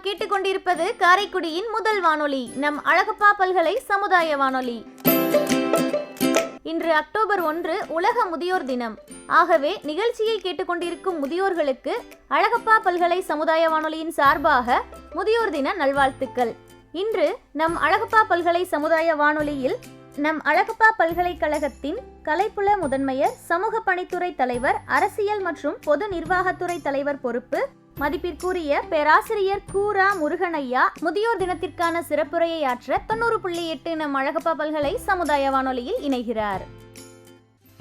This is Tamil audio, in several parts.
நாம் கேட்டுக்கொண்டிருப்பது காரைக்குடியின் முதல் வானொலி, நம் அழகப்பா பல்கலை சமுதாய வானொலி. இன்று அக்டோபர் 1 உலக முதியோர் தினம். ஆகவே நிகழ்ச்சியை கேட்டுக்கொண்டிருக்கும் முதியோர்களுக்கு அழகப்பா பல்கலை சமுதாய வானொலியின் சார்பாக முதியோர் தின நல்வாழ்த்துக்கள். இன்று நம் அழகப்பா பல்கலை சமுதாய வானொலியில் நம் அழகப்பா பல்கலைக்கழகத்தின் கலைப்புல முதன்மையர், சமூக பணித்துறை தலைவர், அரசியல் மற்றும் பொது நிர்வாகத்துறை தலைவர் பொறுப்பு மதிப்பிற்குரிய பேராசிரியர் கூரா முருகனையா முதியோர் தினத்திற்கான சிறப்புரையை ஆற்ற 90.8 நம் அழகப்பா பல்கலை சமுதாய வானொலியில் இணைகிறார்.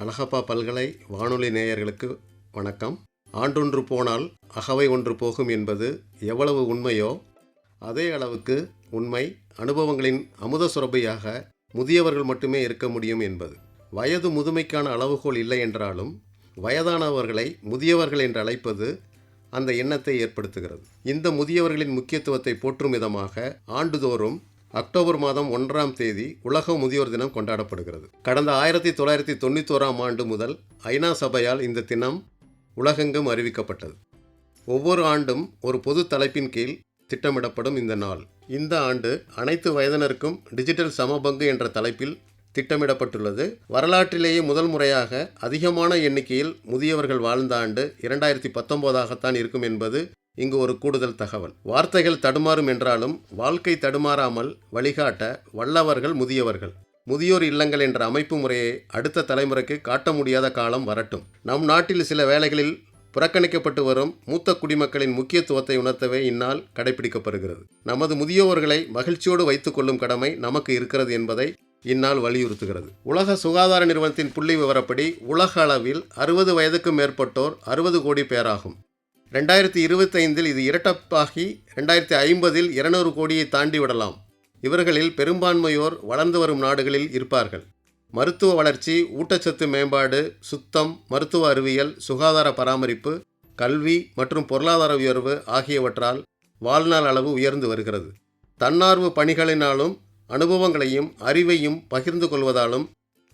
அழகப்பா பல்கலை வானொலி நேயர்களுக்கு வணக்கம். ஆண்டொன்று போனால் அகவை ஒன்று போகும் என்பது எவ்வளவு உண்மையோ அதே அளவுக்கு உண்மை அனுபவங்களின் அமுத சுரபியாக முதியவர்கள் மட்டுமே இருக்க முடியும் என்பது. வயது முதுமைக்கான அளவுகோல் இல்லை என்றாலும் வயதானவர்களை முதியவர்கள் என்று அழைப்பது அந்த எண்ணத்தை ஏற்படுத்துகிறது. இந்த முதியவர்களின் முக்கியத்துவத்தை போற்றும் விதமாக ஆண்டுதோறும் அக்டோபர் மாதம் 1ஆம் தேதி உலக முதியோர் தினம் கொண்டாடப்படுகிறது. கடந்த 1991ஆம் ஆண்டு முதல் ஐநா சபையால் இந்த தினம் உலகெங்கும் அறிவிக்கப்பட்டது. ஒவ்வொரு ஆண்டும் ஒரு பொது தலைப்பின் கீழ் திட்டமிடப்படும் இந்த நாள். இந்த ஆண்டு அனைத்து வயதினருக்கும் டிஜிட்டல் சமபங்கு என்ற தலைப்பில் திட்டமிடப்பட்டுள்ளது. வரலாற்றிலேயே முதல் முறையாக அதிகமான எண்ணிக்கையில் முதியவர்கள் வாழ்ந்த ஆண்டு 2019ஆகத்தான் இருக்கும் என்பது இங்கு ஒரு கூடுதல் தகவல். வார்த்தைகள் தடுமாறும் என்றாலும் வாழ்க்கை தடுமாறாமல் வழிகாட்ட வல்லவர்கள் முதியவர்கள். முதியோர் இல்லங்கள் என்ற அமைப்பு முறையை அடுத்த தலைமுறைக்கு காட்ட முடியாத காலம் வரட்டும். நம் நாட்டில் சில வேளைகளில் புறக்கணிக்கப்பட்டு வரும் மூத்த குடிமக்களின் முக்கியத்துவத்தை உணர்த்தவே இந்நாள் கடைபிடிக்கப்படுகிறது. நமது முதியோர்களை மகிழ்ச்சியோடு வைத்துக் கொள்ளும் கடமை நமக்கு இருக்கிறது என்பதை இந்நாள் வலியுறுத்துகிறது. உலக சுகாதார நிறுவனத்தின் புள்ளி விவரப்படி உலக அளவில் 60 வயதுக்கு மேற்பட்டோர் 60 கோடி பேராகும். 2025 இது இரட்டப்பாகி 2050 200 கோடியை தாண்டி விடலாம். இவர்களில் பெரும்பான்மையோர் வளர்ந்து வரும் நாடுகளில் இருப்பார்கள். மருத்துவ வளர்ச்சி, ஊட்டச்சத்து மேம்பாடு, சுத்தம், மருத்துவ அறிவியல், சுகாதார பராமரிப்பு, கல்வி மற்றும் பொருளாதார உயர்வு ஆகியவற்றால் வாழ்நாள் அளவு உயர்ந்து வருகிறது. தன்னார்வ பணிகளினாலும் அனுபவங்களையும் அறிவையும் பகிர்ந்து கொள்வதாலும்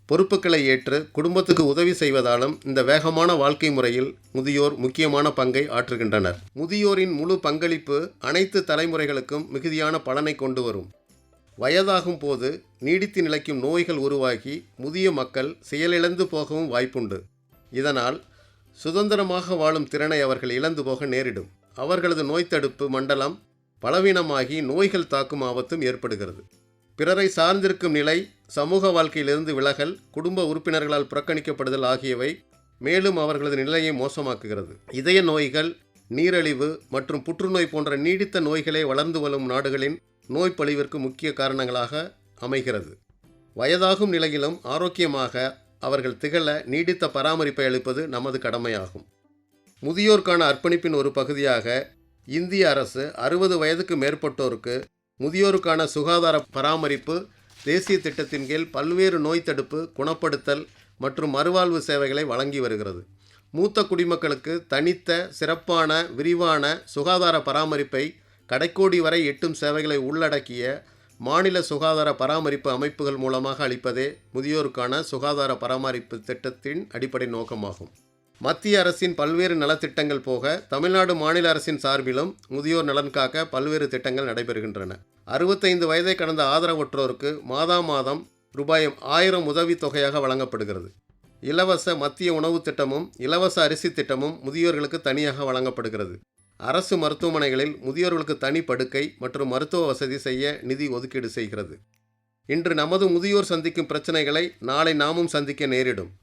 பொறுப்புகளை ஏற்று குடும்பத்துக்கு உதவி செய்வதாலும் இந்த வேகமான வாழ்க்கை முறையில் முதியோர் முக்கியமான பங்கை ஆற்றுகின்றனர். முதியோரின் முழு பங்களிப்பு அனைத்து தலைமுறைகளுக்கும் மிகுதியான பலனை கொண்டு வரும். வயதாகும் போது நீடித்து நிலைக்கும் நோய்கள் உருவாகி முதிய மக்கள் செயலிழந்து போகவும் வாய்ப்புண்டு. இதனால் சுதந்திரமாக வாழும் திறனை அவர்கள் இழந்து போக நேரிடும். அவர்களது நோய் தடுப்பு மண்டலம் பலவீனமாகி நோய்கள் தாக்கும் ஆபத்தும் ஏற்படுகிறது. பிறரை சார்ந்திருக்கும் நிலை, சமூக வாழ்க்கையிலிருந்து விலகல், குடும்ப உறுப்பினர்களால் புறக்கணிக்கப்படுதல் ஆகியவை மேலும் அவர்களது நிலையை மோசமாக்குகிறது. இதய நோய்கள், நீரிழிவு மற்றும் புற்றுநோய் போன்ற நீடித்த நோய்களே வளர்ந்து வரும் நாடுகளின் நோய்ப்பழிவிற்கு முக்கிய காரணங்களாக அமைகிறது. வயதாகும் நிலையிலும் ஆரோக்கியமாக அவர்கள் திகழ நீடித்த பராமரிப்பை அளிப்பது நமது கடமையாகும். முதியோருக்கான அர்ப்பணிப்பின் ஒரு பகுதியாக இந்திய அரசு 60 வயதுக்கு மேற்பட்டோருக்கு முதியோருக்கான சுகாதார பராமரிப்பு தேசிய திட்டத்தின் கீழ் பல்வேறு நோய் தடுப்பு, குணப்படுத்தல் மற்றும் மறுவாழ்வு சேவைகளை வழங்கி வருகிறது. மூத்த குடிமக்களுக்கு தனித்த சிறப்பான விரிவான சுகாதார பராமரிப்பை கடைக்கோடி வரை எட்டும் சேவைகளை உள்ளடக்கிய மாநில சுகாதார பராமரிப்பு அமைப்புகள் மூலமாக அளிப்பதே முதியோருக்கான சுகாதார பராமரிப்பு திட்டத்தின் அடிப்படை நோக்கமாகும். மத்திய அரசின் பல்வேறு நலத்திட்டங்கள் போக தமிழ்நாடு மாநில அரசின் சார்பிலும் முதியோர் நலன் காக்க பல்வேறு திட்டங்கள் நடைபெறுகின்றன. 65 வயதை கடந்த ஆதரவற்றோருக்கு மாதம் ரூபாய் 1000 உதவித் தொகையாக வழங்கப்படுகிறது. இலவச மத்திய உணவு திட்டமும் இலவச அரிசி திட்டமும் முதியோர்களுக்கு தனியாக வழங்கப்படுகிறது. அரசு மருத்துவமனைகளில் முதியோர்களுக்கு தனி படுக்கை மற்றும் மருத்துவ வசதி செய்ய நிதி ஒதுக்கீடு செய்கிறது. இன்று நமது முதியோர் சந்திக்கும் பிரச்சனைகளை நாளை நாமும் சந்திக்க நேரிடும்.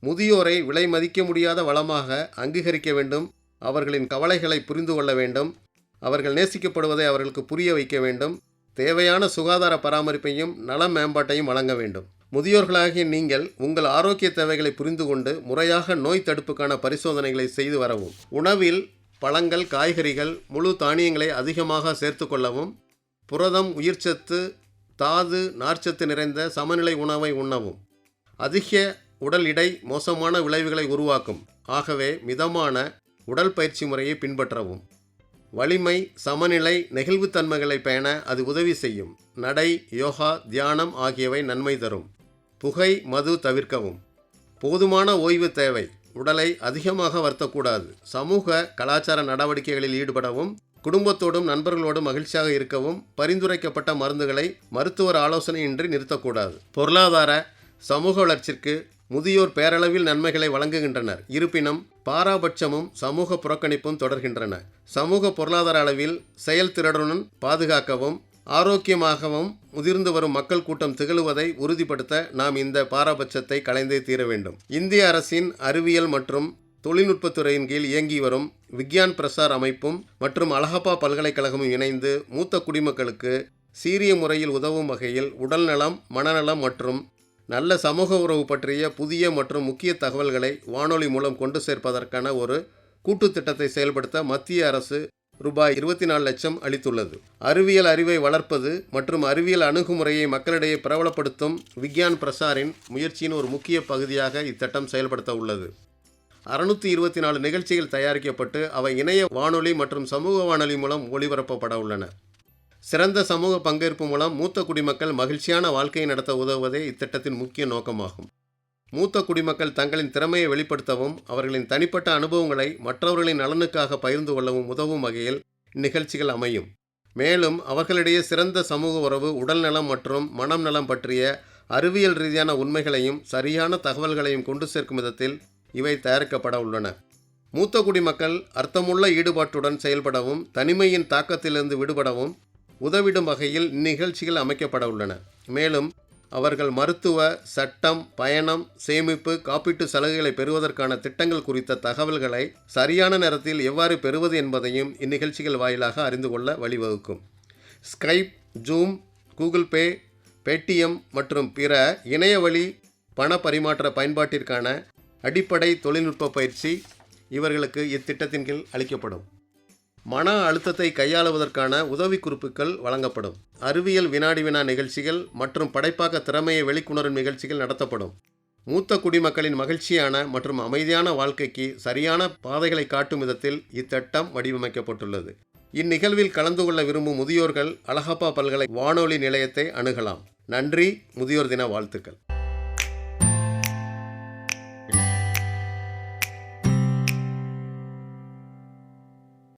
முதியோரை விலை மதிக்க முடியாத வளமாக அங்கீகரிக்க வேண்டும். அவர்களின் கவலைகளை புரிந்து கொள்ள வேண்டும். அவர்கள் நேசிக்கப்படுவதை அவர்களுக்கு புரிய வைக்க வேண்டும். தேவையான சுகாதார பராமரிப்பையும் நல மேம்பாட்டையும் வழங்க வேண்டும். முதியோர்களாகிய நீங்கள் உங்கள் ஆரோக்கிய தேவைகளை புரிந்து கொண்டு முறையாக நோய் தடுப்புக்கான பரிசோதனைகளை செய்து வரவும். உணவில் பழங்கள், காய்கறிகள், முழு தானியங்களை அதிகமாக சேர்த்து கொள்ளவும். புரதம், உயிர்ச்சத்து, தாது, நார்ச்சத்து நிறைந்த சமநிலை உணவை உண்ணவும். அதிக உடல் எடை மோசமான விளைவுகளை உருவாக்கும். ஆகவே மிதமான உடல் பயிற்சி முறையை பின்பற்றவும். வலிமை, சமநிலை, நெகிழ்வுத்தன்மைகளை பேண அது உதவி செய்யும். நடை, யோகா, தியானம் ஆகியவை நன்மை தரும். புகை, மது தவிர்க்கவும். போதுமான ஓய்வு தேவை. உடலை அதிகமாக வருத்தக்கூடாது. சமூக கலாச்சார நடவடிக்கைகளில் ஈடுபடவும் குடும்பத்தோடும் நண்பர்களோடும் மகிழ்ச்சியாக இருக்கவும் பரிந்துரைக்கப்பட்ட மருந்துகளை மருத்துவர் ஆலோசனையின்றி நிறுத்தக்கூடாது. பொருளாதார சமூக வளர்ச்சிக்கு முதியோர் பேரளவில் நன்மைகளை வழங்குகின்றனர். இருப்பினும் பாராபட்சமும் சமூக புறக்கணிப்பும் தொடர்கின்றன. சமூக பொருளாதார அளவில் செயல்திறனுடன் பாதுகாக்கவும் ஆரோக்கியமாகவும் முதிர்ந்து வரும் மக்கள் கூட்டம் திகழுவதை உறுதிப்படுத்த நாம் இந்த பாராபட்சத்தை களைந்தே தீர வேண்டும். இந்திய அரசின் அறிவியல் மற்றும் தொழில்நுட்பத்துறையின் கீழ் இயங்கி வரும் விக்யான் பிரசார் அமைப்பும் மற்றும் அழகப்பா பல்கலைக்கழகமும் இணைந்து மூத்த குடிமக்களுக்கு சீரிய முறையில் உதவும் வகையில் உடல்நலம், மனநலம் மற்றும் நல்ல சமூக உறவு பற்றிய புதிய மற்றும் முக்கிய தகவல்களை வானொலி மூலம் கொண்டு சேர்ப்பதற்கான ஒரு கூட்டு திட்டத்தை செயல்படுத்த மத்திய அரசு ரூபாய் 24 லட்சம் அளித்துள்ளது. அறிவியல் அறிவை வளர்ப்பது மற்றும் அறிவியல் அணுகுமுறையை மக்களிடையே பிரபலப்படுத்தும் விக்யான் பிரசாரின் முயற்சியின் ஒரு முக்கிய பகுதியாக இத்திட்டம் செயல்படுத்த உள்ளது. 624 நிகழ்ச்சிகள் தயாரிக்கப்பட்டு அவை இணைய வானொலி மற்றும் சமூக வானொலி மூலம் ஒளிபரப்பப்பட உள்ளன. சிறந்த சமூக பங்கேற்பு மூலம் மூத்த குடிமக்கள் மகிழ்ச்சியான வாழ்க்கையை நடத்த உதவுவதே இத்திட்டத்தின் முக்கிய நோக்கமாகும். மூத்த குடிமக்கள் தங்களின் திறமையை வெளிப்படுத்தவும் அவர்களின் தனிப்பட்ட அனுபவங்களை மற்றவர்களின் நலனுக்காக பகிர்ந்து கொள்ளவும் உதவும் வகையில் இந்நிகழ்ச்சிகள் அமையும். மேலும் அவர்களிடையே சிறந்த சமூக உறவு, உடல்நலம் மற்றும் மனம் நலம் பற்றிய அறிவியல் ரீதியான உண்மைகளையும் சரியான தகவல்களையும் கொண்டு சேர்க்கும் விதத்தில் இவை தயாரிக்கப்பட உள்ளன. மூத்த குடிமக்கள் அர்த்தமுள்ள ஈடுபாட்டுடன் செயல்படவும் தனிமையின் தாக்கத்திலிருந்து விடுபடவும் உதவிடும் வகையில் இந்நிகழ்ச்சிகள் அமைக்கப்பட உள்ளன. மேலும் அவர்கள் மருத்துவ, சட்டம், பயணம், சேமிப்பு, காப்பீட்டு சலுகைகளை பெறுவதற்கான திட்டங்கள் குறித்த தகவல்களை சரியான நேரத்தில் எவ்வாறு பெறுவது என்பதையும் இந்நிகழ்ச்சிகள் வாயிலாக அறிந்து கொள்ள வழிவகுக்கும். Skype, zoom, Google Pay, Paytm மற்றும் பிற இணையவழி பண பரிமாற்ற பயன்பாட்டிற்கான அடிப்படை தொழில்நுட்ப பயிற்சி இவர்களுக்கு இத்திட்டத்தின் கீழ் அளிக்கப்படும். மன அழுத்தத்தை கையாளுவதற்கான உதவி குறிப்புகள் வழங்கப்படும். அறிவியல் வினாடி வினா நிகழ்ச்சிகள் மற்றும் படைப்பாக்க திறமையை வெளிக்கொணரும் நிகழ்ச்சிகள் நடத்தப்படும். மூத்த குடிமக்களின் மகிழ்ச்சியான மற்றும் அமைதியான வாழ்க்கைக்கு சரியான பாதைகளை காட்டும் விதத்தில் இத்திட்டம் வடிவமைக்கப்பட்டுள்ளது. இந்நிகழ்வில் கலந்து கொள்ள விரும்பும் முதியோர்கள் அழகப்பா பல்கலை வானொலி நிலையத்தை அணுகலாம். நன்றி. முதியோர் தின வாழ்த்துக்கள்.